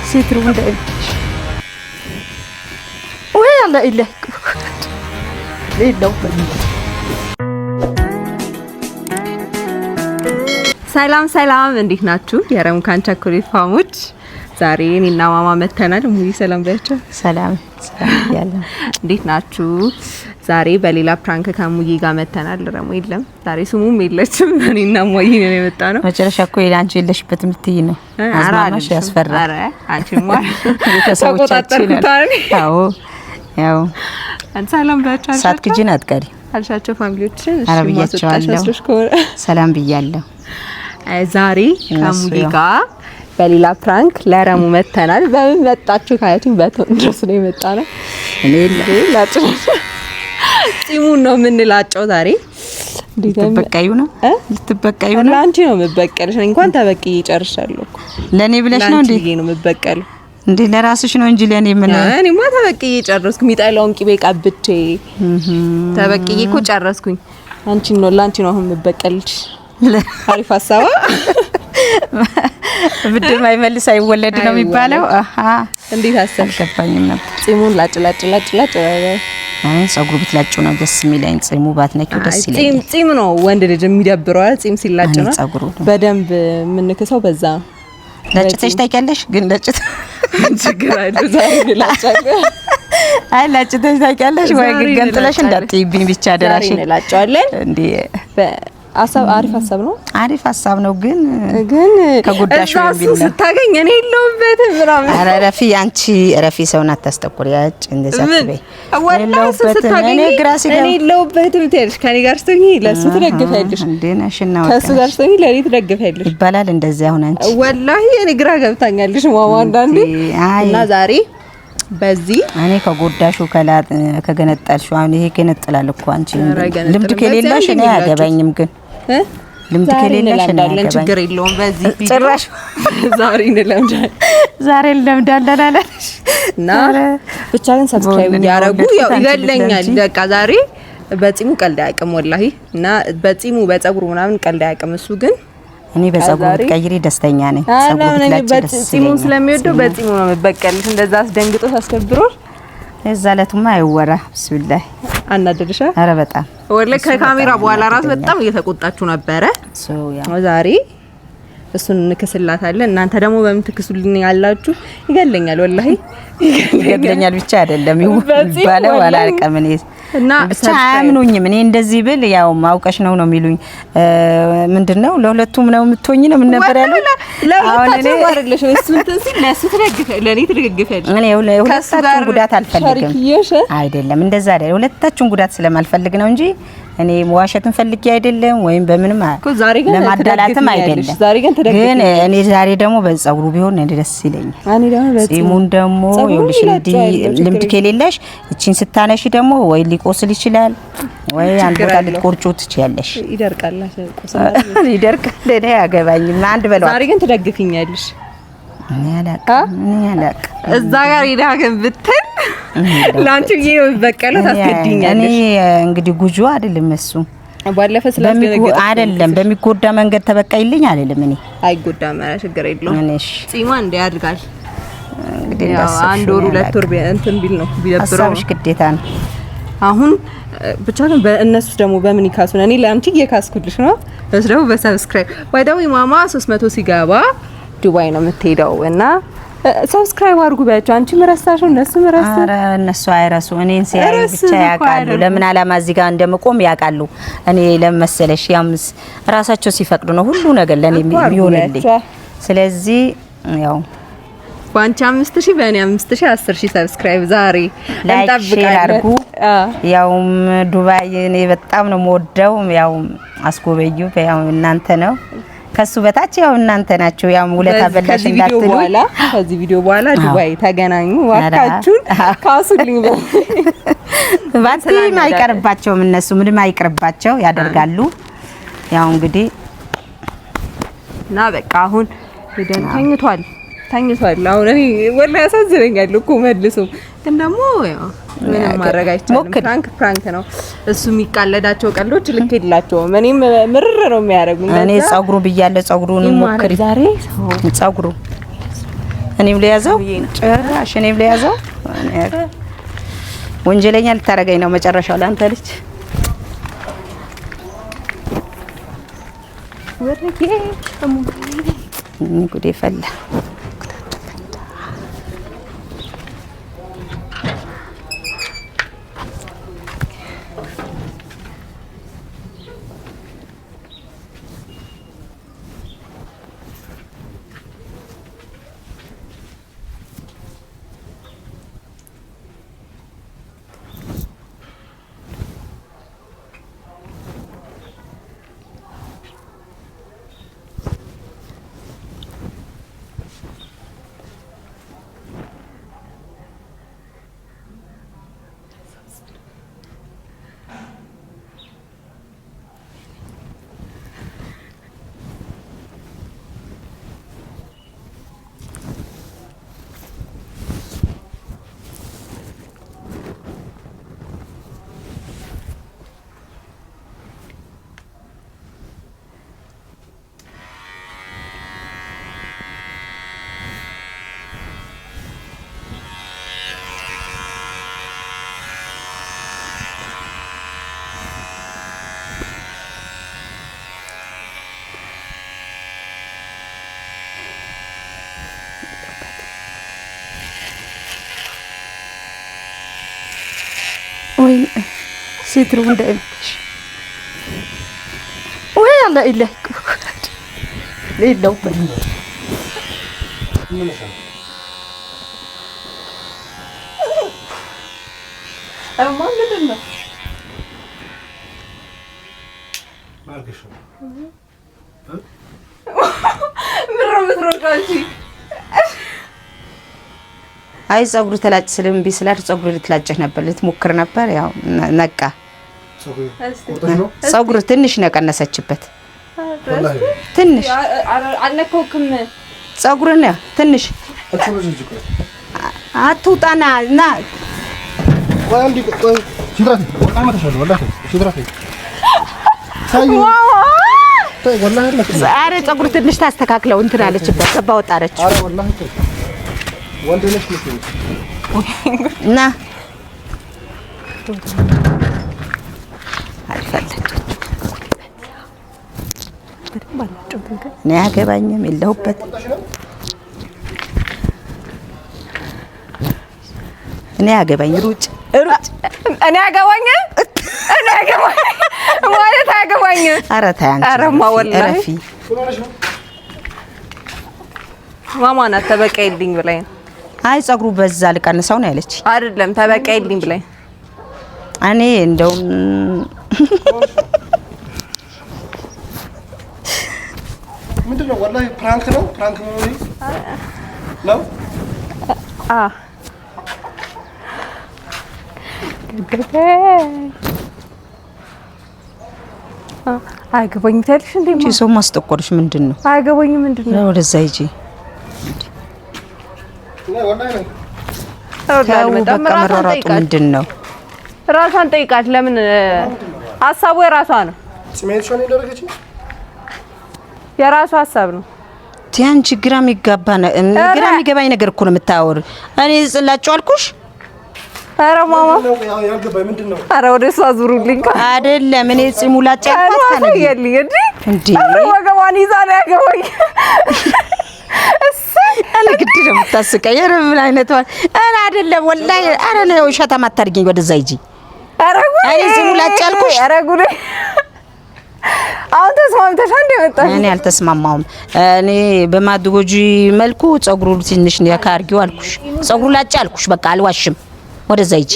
ستر وند ولا إلا ليه لو ሰላም እንዴት ናችሁ? የረሙካን ቸኮሌት ፋሞች ዛሬ እኔና ማማ መተናል። ሙሉ ሰላም ባያችሁ። ሰላም ያለ እንዴት ናችሁ? ዛሬ በሌላ ፕራንክ ከሙዬ ጋር መተናል። ረሙ የለም ዛሬ ስሙም የለችም። እኔና ሙዬ ነው የመጣ ነው። መጨረሻ እኮ አንቺ የለሽበት ምትይ ነው አዝማማሽ ያስፈራ። አረ አንቺማ ተቆጣጣችሁ። ያው ሰላም ባያችሁ። ሳትክጂን አትቀሪ አልሻቸው ፋሚሊዎችን አረብያቸው ሰላም ብያለሁ። ዛሬ ከሙዬ ጋር በሌላ ፕራንክ ለረሙ መተናል። በምን መጣችሁ ካያችሁ በተንድረስ ነው የመጣ ነው። እኔ ላጭ ጺሙን ነው የምንላጨው ዛሬ። ልትበቀዩ ነው ልትበቀዩ ነው። አንቺ ነው የምበቀልሽ። እንኳን ተበቅዬ ጨርሻለሁ እኮ። ለኔ ብለሽ ነው እንዴ? ነው የምበቀል እንዴ? ለራስሽ ነው እንጂ ለኔ ምን? እኔማ ተበቅዬ ጨረስኩ። ሚጣላውን ቂቤ ቀብቼ ተበቅዬ እኮ ጨረስኩኝ። አንቺ ነው ላንቺ ነው አሁን የምበቀልሽ። አሪፍ ሀሳብ። ብድር ማይመልስ አይወለድ ነው የሚባለው። እንዴት አሰብሽ? አልገባኝም ነበር። ጺሙን ላጭ ጸጉሩ ብትላጭው ነው ደስ የሚለኝ። ጺሙ ባትነኪው ደስ ይለኛል። ጺም ነው ወንድ ልጅ የሚደብረው አይደል? ጺም ሲላጭ ነው በደንብ የምንከሰው። በዛ ላጭተሽ ታውቂያለሽ? ግን ላጭት ችግር አይደል? ዛሬ ላጫለሁ። አይ ላጭተሽ ታውቂያለሽ ወይ? ግን ገንጥለሽ እንዳትይብኝ ብቻ አደራሽ። ላጫለን እንዴ? አሪፍ ሀሳብ ነው። አሪፍ ሀሳብ ነው። ግን ከጉዳሽ ነው ቢል ነው ስታገኝ እኔ የለውበትም ምናምን። ኧረ ረፊ አንቺ ረፊ ሰውና ታስተቆሪ ያጭ እንደዛ ትበይ። ወላሂ ስታገኝ እኔ የለውበትም ትያለሽ። ከኔ ጋር ስትሆኚ ለሱ ትደግፊያለሽ እንዴ? ነሽና ከሱ ጋር ስትሆኚ ለኔ ትደግፊያለሽ ይባላል እንደዚህ። አሁን አንቺ ወላሂ እኔ ግራ ገብታኛለሽ ማማ አንዳንዴ። እና ዛሬ በዚህ እኔ ከጎዳሹ ከገነጣልሽ አሁን ይሄ ገነጥላል እኮ አንቺ ልምድ ከሌለሽ እኔ አያገባኝም። ግን ልምድ ከሌለሽ እኔ አያገባኝም። ችግር የለውም። በዚህ ቪዲዮ ጭራሽ ዛሬ እንለምዳለን አላለሽ? እና ብቻ ግን ሰብስክራይብ ያረጉ ያው ይገለኛል። በቃ ዛሬ በጺሙ ቀልድ አያውቅም ወላሂ። እና በጺሙ በጸጉሩ ምናምን ቀልድ አያውቅም እሱ። ግን እኔ በጸጉሩ ቀይሪ ደስተኛ ነኝ። ጺሙን ስለሚወደው በጺሙ ነው መበቀልሽ። እንደዛ አስደንግጦ አስከብሮሽ እዛለቱማ አይወራ። ቢስሚላህ አናደድሻ? ኧረ በጣም ወላሂ ከካሜራ በኋላ ራስ በጣም እየተቆጣችሁ ነበረ። ዛሬ እሱን እንክስላታለን። እናንተ ደግሞ በምን ትክሱልኝ ያላችሁ ይገለኛል ወላሂ ይገለኛል። ብቻ አይደለም ይባለው አላልቀም እኔ እና ብቻ አያምኑኝም። እኔ እንደዚህ ብል ያው ማውቀሽ ነው የሚሉኝ። ምንድነው ለሁለቱም ነው የምትሆኚ ነው ምን ነበር ያለው? አሁን እኔ ወርልሽ እሱን ተንሲ ለሱ ትደግፋለሽ ለኔ ትደግፋለሽ። እኔ ሁለታችሁን ጉዳት አልፈልግም። አይደለም እንደዛ አይደለም። ሁለታችሁን ጉዳት ስለማልፈልግ ነው እንጂ እኔ መዋሸትን ፈልጌ አይደለም ወይም በምንም ለማዳላትም አይደለም። ግን እኔ ዛሬ ደግሞ በጸጉሩ ቢሆን ደስ ይለኛል። ጺሙን ደግሞ ይኸውልሽ ልምድ ከሌለሽ እቺን ስታነሺ ደግሞ ወይ ሊቆስል ይችላል ወይ አንድ ቦታ ልትቆርጪው ትችያለሽ። ይደርቃል። እኔ አያገባኝም። አንድ በለው። ዛሬ ግን ትደግፊኛለሽ። እኔ አላውቅም እዛ ጋር ይዳገም ብትል ላንቺ ይሄው በቀለው ታስገድኛለሽ። እኔ እንግዲህ ጉጆ አይደለም እሱ ባለፈ ስላስገነገጠ አይደለም በሚጎዳ መንገድ ተበቃይልኝ አይደለም። እኔ አይጎዳም ማለት ችግር የለውም። እኔሽ ጺማ እንደ ያድጋል እንግዲህ አንድ ወር ሁለት ወር እንትን ቢል ነው ቢደብረው ሀሳብሽ ግዴታ ነው። አሁን ብቻ ግን በእነሱ ደግሞ በምን ይካሱን? እኔ ለአንቺ እየካስኩልሽ ነው። እሱ ደግሞ በሰብስክራይብ ባይዳው ማማ 300 ሲገባ ዱባይ ነው የምትሄደው እና ሰብስክራይብ አድርጉ ባያችሁ። አንቺ ምረሳሽው እነሱ ምረሳ። ኧረ እነሱ አይረሱ። እኔን ሲያዩ ብቻ ያውቃሉ ለምን አላማ እዚህ ጋር እንደምቆም ያውቃሉ። እኔ ለመሰለሽ ያምስ ራሳቸው ሲፈቅዱ ነው ሁሉ ነገር ለኔ የሚሆንልኝ። ስለዚህ ያው ባንቺ 5000 በእኔ 5000 10000 ሰብስክራይብ ዛሬ እንጠብቃለን። ያው ዱባይ እኔ በጣም ነው የምወደው። ያው አስጎበዩ ያው እናንተ ነው ከሱ በታች ያው እናንተ ናችሁ። ያው ውለታ በላሽ እንዳትሉ። ከዚህ ቪዲዮ በኋላ ዱባይ ተገናኙ ዋካችሁን ካሱልኝ። ባቲ ማይቀርባቸው እነሱ ምንም አይቀርባቸው ያደርጋሉ። ያው እንግዲህ እና በቃ አሁን ሄደን ተኝቷል። አሁን እኔ ወላሂ ያሳዝነኛል እኮ መልሶ ግን ደግሞ ያው ምንም ማድረግ አይቻልም። ፕራንክ ነው እሱ። የሚቃለዳቸው ቀልዶች ልክ ይላቸው እኔም ምርር ነው የሚያደርጉኝ። እኔ ጸጉሩ ብያለሁ ጸጉሩን ሞክሪ ዛሬ ጸጉሩ እኔም ለያዘው ጭራሽ እኔም ለያዘው ወንጀለኛ ልታረገኝ ነው መጨረሻው ለአንተ ልጅ ወርጌ ጉዴ ፈላ وين سيترون دايمش ويلا إلا ليه لو بني أما قدرنا ما أركش مرة قالتي አይ ጸጉር ተላጭ ስለም ቢስላር ጸጉር ልትላጭህ ነበር ልትሞክር ነበር ያው ነቃ ጸጉር ትንሽ ነቀነሰችበት ትንሽ አልነካውክም ጸጉርና ትንሽ አትውጣና ና ወንዲ ቆይ ሲድራቴ ወጣ ማተሻለ ወላሂ ሲድራቴ ሳዩ ታይ ወላሂ አረ ጸጉር ትንሽ ታስተካክለው እንትን አለችበት ገባ ወጣረች አረ ወላሂ ወንደነሽ ነው ና እኔ አገባኝም የለሁበት እኔ አገባኝ ሩጭ እኔ አገባኝ ማለት አገባኝ ኧረ ታያን ኧረማ ወላሂ ማማ ናት ተበቀይልኝ ብላኝ አይ ጸጉሩ በዛ ልቀንሰው ነው ያለች አይደለም ተበቀይልኝ ብላኝ እኔ እንደውም ምንድነው ወላሂ ፕራንክ ነው ነው አገባኝ ታልሽ እንዴ ሰው ማስጠቆርሽ ምንድነው አገባኝ ምንድነው ወደዛ ሂጂ ምንድነው ራሷን ጠይቃት ለምን ሐሳቡ የራሷ ነው ስሜትሽን ይደረገች የራሷ ሐሳብ ነው ቲያንቺ ግራም ይገባኝ ነገር እኮ ነው የምታወር እኔ ጽላጭው አልኩሽ ኧረ ማማ ያልገባኝ ምንድነው ኧረ ወደሷ ዙሩልኝ አይደለም እኔ ጽሙላጭ ያልኳት ታነግልኝ እንዴ ወገቧን ይዛ ነው ያገባኝ እኔ ግድ ነው የምታስቀኝ ኧረ ምን አይነት ኧረ አይደለም ወላሂ ኧረ ነው ሸታ ማታርጊኝ ወደዛ ሂጂ ኧረ ጉዴ እኔ ጽሙላጭ ያልኩሽ ኧረ ጉዴ አሁን ተስማምተሽ አንዴ መጣሽ እኔ አልተስማማውም እኔ በማድጎጂ መልኩ ጸጉሩ ትንሽ ነው ያካርጊው አልኩሽ ጸጉሩ ላጭ አልኩሽ በቃ አልዋሽም ወደዛ ሂጂ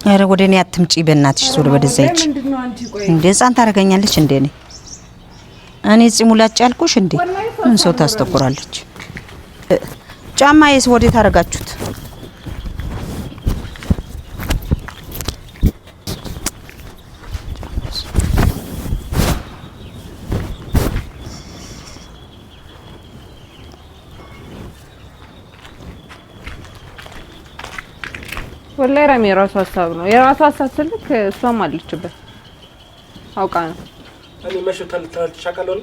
ኧረ ወደ እኔ አትምጪ በእናትሽ ዞር ወደዛ ሂጂ እንዴ ህፃን ታረጋኛለች እንዴ እኔ ጽሙላጭ ያልኩሽ እንዴ ምን ሰው ታስተቆራለች ጫማዬስ ወዴት አረጋችሁት ወላሂ ረሚ የራሱ ሀሳብ ነው። የራሱ ሀሳብ ስልክ እሷም አለችበት አውቃ ነው። እኔ መሽቶ ተልተሻቀለው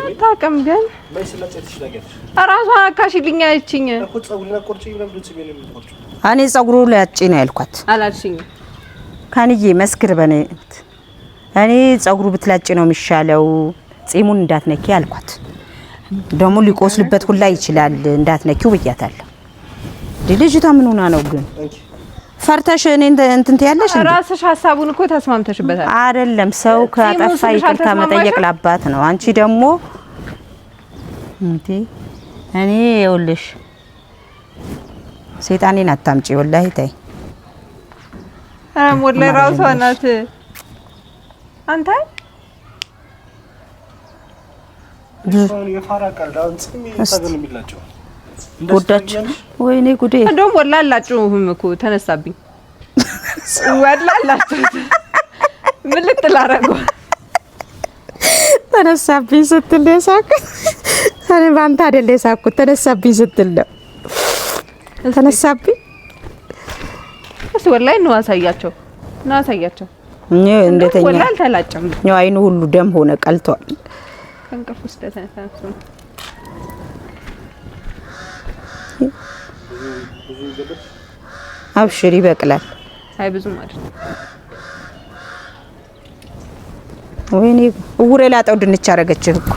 አታውቅም ግን ማይስላጨትሽ ነገር ራሷን አካሽልኝ አለችኝ እኮ ጸጉሩና ቆርጪ ብለም ድምጽ ቢልም ቆርጪ እኔ ጸጉሩ ላጭ ነው ያልኳት አላልሽኝ ካንዬ መስክር በኔ እኔ ጸጉሩ ብትላጭ ነው የሚሻለው ጺሙን እንዳትነኪ አልኳት ደሞ ሊቆስልበት ሁላ ይችላል እንዳትነኪው ብያታለሁ ልጅቷ ምን ሆና ነው ግን ፈርተሽ እኔ እንትን ትያለሽ ራስሽ ሐሳቡን እኮ ተስማምተሽበታል አይደለም ሰው ካጠፋ ይቅርታ መጠየቅ ላባት ነው አንቺ ደግሞ እኔ ይኸውልሽ ሰይጣኔን አታምጪ ወላሂ ታይ ወላሂ ራሷ ናት አንተ የፋራ ቀርዳን ጽሚ ታገል የሚላቸው ጉዳች ወይኔ ጉዴ እንደውም ወላላችሁም እኮ ተነሳብኝ ወላላችሁ ምን ልትላረገው ተነሳብኝ ስትል ሳቅ እኔ ባንተ አይደለ ሳቅኩት ተነሳብኝ ስትል ነው ተነሳብኝ እሱ ወላሂ ነው አሳያቸው እንደተኛ ወላሂ ተላጨም ነው አይኑ ሁሉ ደም ሆነ ቀልቷል ከንቀፍ ውስጥ ተነሳሱ አብሽሪ ይበቅላል አይ ብዙም አይደል ወይኔ ውሬ ላጣው ድንች አረገችህ እኮ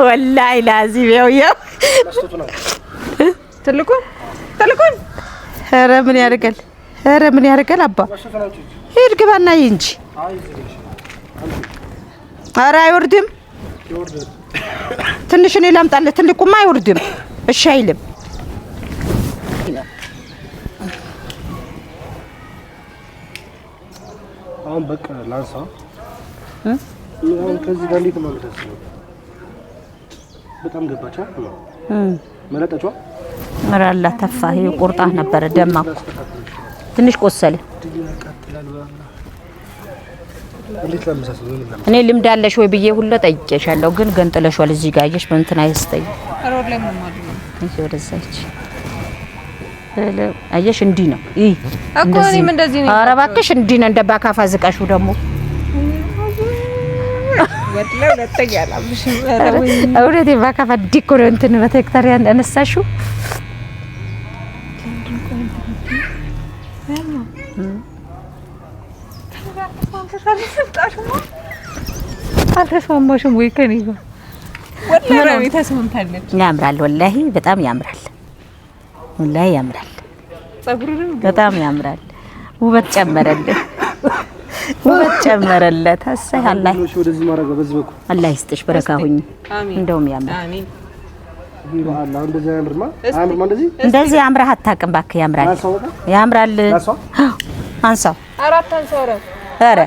ወላሂ ላዚም ያው ትልቁን ኧረ ምን ያደርጋል አባ ሂድ ግባና እንጂ ኧረ አይወርድም ትንሽ እኔ ላምጣልህ ትልቁማ አይወርድም እሺ አይልም አሁን በቃ ላንሳ አሁን ከዚህ ጋር እንዴት ማለት ነው በጣም ገባቻ መለጠጫው አራላ ተፋ ይሄ ቁርጣህ ነበር ደማ ትንሽ ቆሰለ እኔ ልምድ አለሽ ወይ ብዬ ሁሉ ጠይቄሻለሁ ግን ገንጥለሽዋል እዚህ ጋር አየሽ በእንትን አይስተይ አሮድ ላይ ምን ማለት ነው እሺ ወደዛች አየሽ እንዲህ ነው እኮ እኔም እንደዚህ ነው ኧረ እባክሽ እንዲህ ነው እንደባካፋ ዝቃሹ ደግሞ ወጥለው ለተያላብሽ አውሬት ባካፋ ዲኮር እንትን በቴክታሪያን አነሳሽው አልተስማማሽም ወይ ከኔ ጋር ወላሂ ተስማምታለች ያምራል ወላሂ በጣም ያምራል ወላሂ ያምራል ጸጉሩንም በጣም ያምራል ውበት ጨመረለት አሰይ አላህ ወደዚህ ማረጋ በዚህ በኩል አላህ ይስጥሽ በረካ ሁኚ እንደውም ያምራል አሜን ይባላል እንደዚህ ያምርማ እንደዚህ ያምራህ አታውቅም እባክህ ያምራል አንሳው አራት አንሳው ኧረ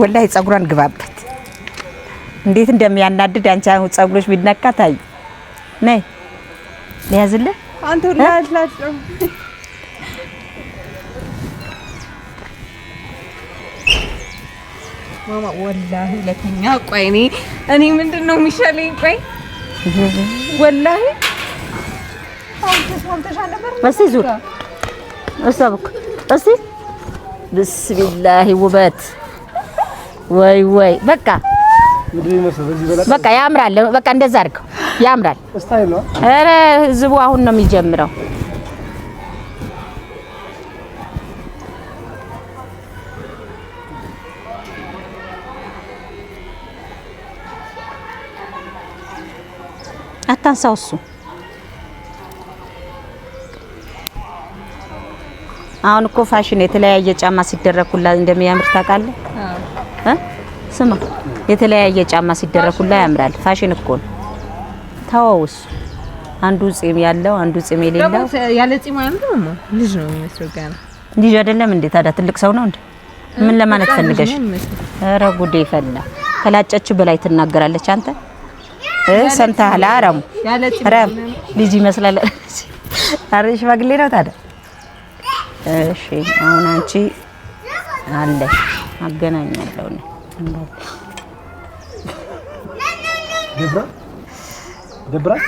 ወላሂ ጸጉሯን ግባበት እንዴት እንደሚያናድድ አንቺ አሁን ጸጉሮሽ ቢነካ ታይ ነይ ለያዝልህ አንተ ወላሂ ማማ ወላሂ ለተኛ ቆይ እኔ ምንድነው የሚሻለኝ ቆይ ወላሂ አሁን ተስማምተሻል ነበር በስ ዙር አሰብኩ እሺ ቢስሚላህ ውበት ወይ በቃ ያምራል በቃ እንደዛ አድርገው ያምራል ስታይል ነው ኧረ ህዝቡ አሁን ነው የሚጀምረው አታንሳው እሱ አሁን እኮ ፋሽን የተለያየ ጫማ ሲደረኩላ እንደሚያምር ታውቃለህ ስማ የተለያየ ጫማ ሲደረኩላ ያምራል ፋሽን እኮ ነው ታውስ አንዱ ጺም ያለው አንዱ ጺም የሌለው ያለ ጺም አይደለም ልጅ ነው የሚመስለው ገና ልጅ አይደለም እንዴ ታዲያ ትልቅ ሰው ነው እንዴ ምን ለማለት ፈልገሽ ኧረ ጉዴ ፈላ ከላጨች በላይ ትናገራለች አንተ ሰምተሃል አረሙ አረም ልጅ ይመስላል አረሽ ሽማግሌ ነው ታዲያ እሺ አሁን አንቺ አለሽ አገናኛለሁ ነው ግብራ ደብራት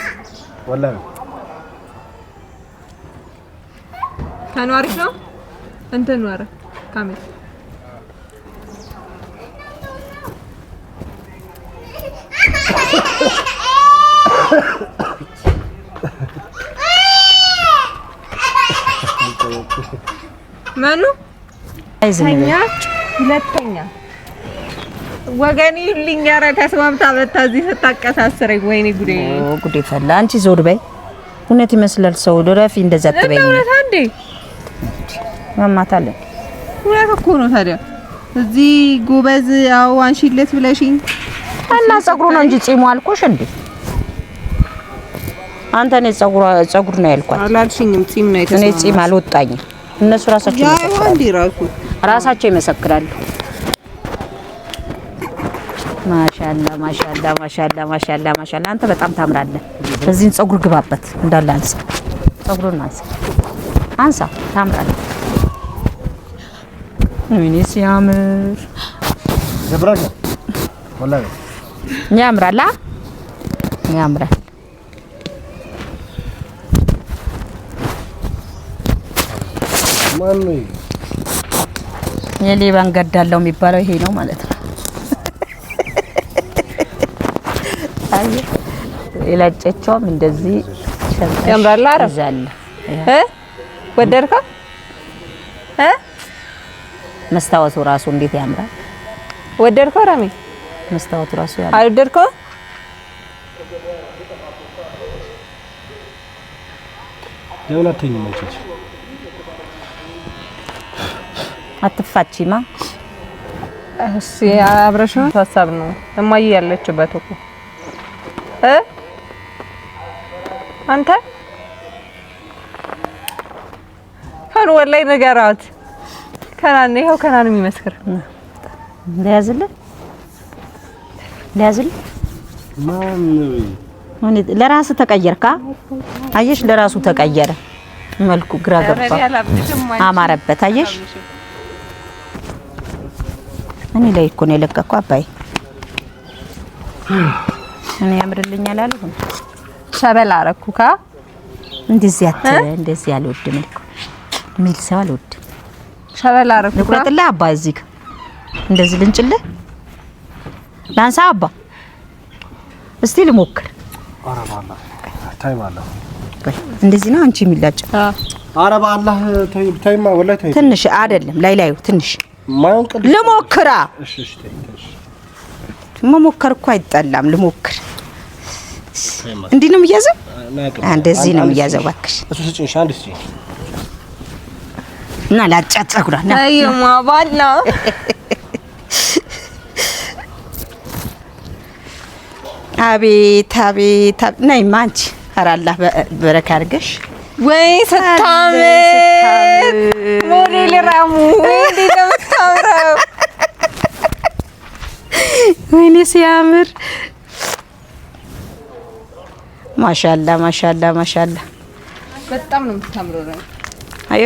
ወላሂ ከኗሪ ነው እንትን ኗሪ ካሜራ ማኑ አይዘኛ ሁለተኛ ወገኔ ልኝ ኧረ ተስማምታ መታ እዚህ ስታቀሳስረኝ ወይኔ ጉዴ ጉዴ ፈላ አንቺ ዞር በይ እውነት ይመስላል ሰው ድረፊ እንደዛ ተበይ እውነት አንዴ ማማታለ እውነት እኮ ነው ታዲያ እዚህ ጎበዝ ያው አንሺለት ብለሽኝ እና ጸጉሩ ነው እንጂ ጺሙ አልኩሽ እንዴ አንተ ነህ ጸጉር ነው ያልኳት አላልሽኝም ጺም ነው የተሰማው እኔ ጺም አልወጣኝም እነሱ ራሳቸው ራሳቸው ይመሰክራሉ ማሻአላ አንተ በጣም ታምራለህ በዚህን ጸጉር ግባበት እንዳለ አንሳ ጸጉሩን አንሳ ታምራለህ ምን ሲያምር ደብራሽ ወላሂ ያምራል ማን የሌባን ገዳለው የሚባለው ይሄ ነው ማለት ነው የላጨቸውም እንደዚህ ያምራል አረዛለ ወደድከው መስታወቱ ራሱ እንዴት ያምራል ወደድከው ራሚ መስታወቱ ራሱ ያምራል አልወደድከው ደውላተኝ ማይችል አትፋቺማ እሺ አብረሽ ሀሳብ ነው እማዬ ያለችበት እኮ አንተ ከኑ ወላይ ነገራት ከናን ይሄው ከናን የሚመስክር ለያዝልህ ማን ለራስ ተቀየርካ አየሽ ለራሱ ተቀየረ መልኩ ግራ ገባ አማረበት አየሽ እኔ ላይ እኮ ነው የለቀቀው አባይ እኔ ያምርልኛል አልኩ ሸበላ አረኩካ እንደዚህ አልወድም እኮ ሚል ሰው አልወድም ሸበላ አረኩካ ልቁረጥልህ አባ እዚህ እንደዚህ ልንጭልህ ላንሳ አባ እስቲ ልሞክር አረባላ ታይማላ እንደዚህ ነው አንቺ የሚላጭ አረባላ ታይማ ወላሂ ታይ ትንሽ አይደለም ላዩ ትንሽ ማንቀል ልሞክራ እሺ መሞከር እኮ አይጠላም ልሞክር እንዴ ነው የሚያዘው እንደዚህ ነው የሚያዘው ባክሽ እሱ ስጪኝ አንድ ስጪኝ እና ላጫት ጸጉራ ና አይማ ባላ አቤት ነይ ማንቺ ኧረ አላህ በረካ አድርገሽ ወይ ስታምር ሞዴል ራሙ እንዴ ደምታምረው ወይኔ ሲያምር ማሻአላ በጣም ነው የምታምረው ነው አዮ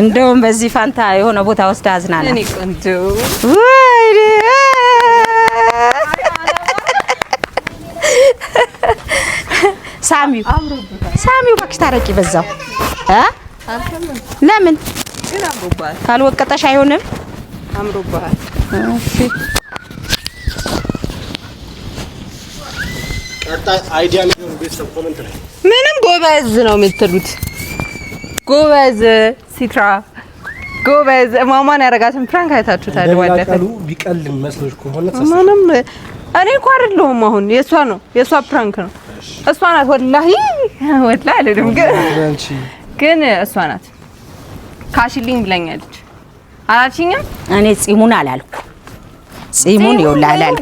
እንደውም በዚህ ፋንታ የሆነ ቦታ ወስዳ አዝናና እኔ ቆንጆ ወይኔ ሳሚው ባክሽ ታረቂ በዛው ለምን ግን አምሮባል ካልወቀጠሽ አይሆንም አምሮባል እሺ ቀጣይ አይዲያ ነው ቤተሰብ ኮሜንት ላይ ምንም ጎበዝ ነው የምትሉት ጎበዝ ሲትራ ጎበዝ ማማን ያረጋትን ፍራንክ አይታችሁታል ወደፈ ቢቀል መስሎሽ ከሆነ ምንም እኔ እንኳን አይደለሁም አሁን የሷ ፕራንክ ነው እሷ ናት ወላሂ አይደለም ግን እሷ ናት ካሽሊንግ ብለኛለች አላልሽኝም እኔ ጺሙን አላልኩ ጺሙን ይውላላል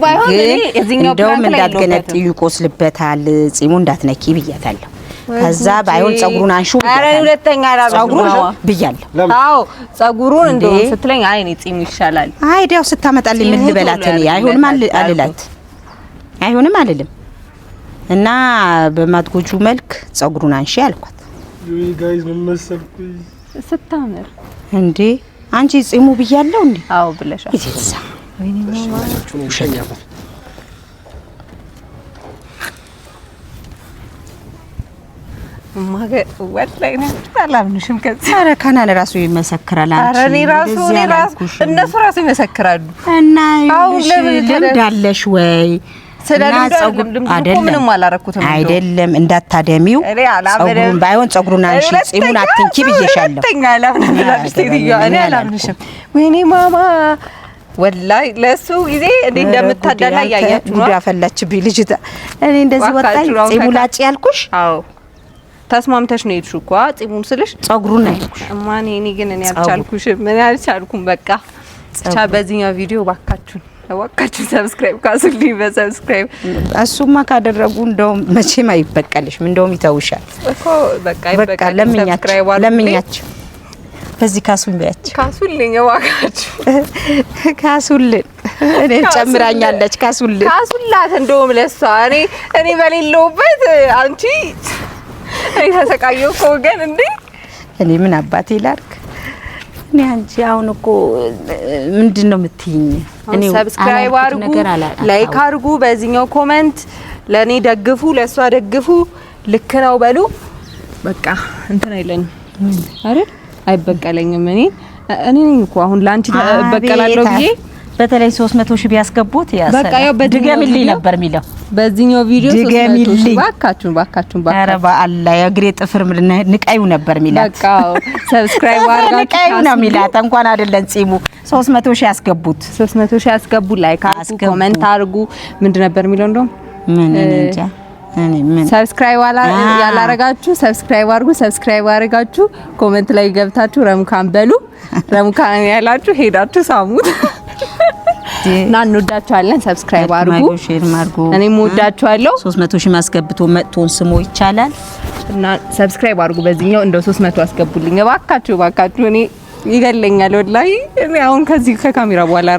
ግን እንደውም እንዳትገነጥ ይቆስልበታል ጺሙን እንዳትነኪ ብያታለሁ ከዛ ባይሆን ጸጉሩን አንሹ አረ ሁለተኛ ጸጉሩን ብያለሁ አዎ ጸጉሩን እንደው ስትለኝ አይ እኔ ጺሙ ይሻላል አይዲያው ስታመጣልኝ ምን ልበላት እኔ አይሆንም አልላት አይሆንም አልልም እና በማትጎጁ መልክ ጸጉሩን አንሺ አልኳት ጋይስ ምን መሰልኩኝ ስታምር እንዴ አንቺ ጺሙ ብያለሁ እንዴ አዎ ብለሻል ይዘሳ ወይኔ ማማ ወላሂ ነው አላምንሽም። ከዚህ ኧረ ካናን ራሱ ይመሰክራል። ኧረ እኔ ራሱ እነሱ ራሱ ይመሰክራሉ። እና ልምድ አለሽ ወይ? ምንም አላረኩትም አይደለም እንዳታደሚው ጸጉሩን ባይሆን ጸጉሩን አንሺ ጺሙን አትንኪ ብዬሻለሁ። እኔ አላምንሽም። ወይኔ ማማ ወላሂ ለሱ ጊዜ እንዴ እንደምታዳላ ያያችሁ ነው። ጉዳ ፈላችብኝ ልጅታ። እኔ እንደዚህ ወጣኝ ጺሙ ላጭ ያልኩሽ። አዎ ተስማምተሽ ነው የሄድሽው እኮ ጺሙን ስልሽ ጸጉሩን አይልኩሽ። እማኔ እኔ ግን እኔ አልቻልኩሽም። ምን አልቻልኩም። በቃ ብቻ በዚህኛው ቪዲዮ ባካችሁ ሰብስክራይብ ካሱልኝ በሰብስክራይብ እሱማ ካደረጉ እንደውም መቼም አይበቀልሽም። እንደውም ይተውሻል እኮ በቃ ለምኛችሁ በዚህ ካሱን በያች ካሱልኝ ዋጋችሁ ካሱልን እኔ ጨምራኛለች። ካሱላት እንደውም ለሷ እኔ በሌለውበት አንቺ እኔ ተሰቃየሁ እኮ ግን እንዴ እኔ ምን አባቴ ላድርግ? እኔ አንቺ አሁን እኮ ምንድነው የምትይኝ? እኔ ሰብስክራይብ አድርጉ፣ ላይክ አድርጉ፣ በዚህኛው ኮሜንት ለኔ ደግፉ፣ ለሷ ደግፉ፣ ልክ ነው በሉ። በቃ እንትን አይለኝም አይደል? አይበቀለኝም። እኔ እኮ አሁን ላንቺ ተበቀላለሁ ብዬ በተለይ 300 ሺህ ቢያስገቡት በቃ ያው ድገምልኝ ነበር የሚለው በዚህኛው ቪዲዮ 300 ሺህ ባካችሁ ኧረ በአላህ የእግሬ ጥፍር ንቀዩ ነበር የሚላት። በቃ ሰብስክራይብ አድርጋችሁ ንቀዩ ነው የሚላት። እንኳን አይደለም ጺሙ 300 ሺህ ያስገቡት። 300 ሺህ ያስገቡ። ላይክ አድርጉ፣ ኮሜንት አድርጉ። ምንድን ነበር የሚለው እንደውም ምን እንጃ ሰብስክራይብ ያላረጋችሁ ሰብስክራይብ አድርጉ። ሰብስክራይብ አድርጋችሁ ኮሜንት ላይ ገብታችሁ ረምካን በሉ። ረምካን ያላችሁ ሄዳችሁ ሳሙት እና እንወዳችኋለን። ሰብስክራይብ አድርጉ፣ ሼር አድርጉ። እኔም ወዳችኋለሁ። 300 ሺህ ማስገብቶ መጥቶን ስሞ ይቻላል እና ሰብስክራይብ አድርጉ። በዚህኛው እንደው 300 አስገቡልኝ እባካችሁ። እኔ ይገለኛል ወላሂ። እኔ አሁን ከዚህ ከካሜራ በኋላ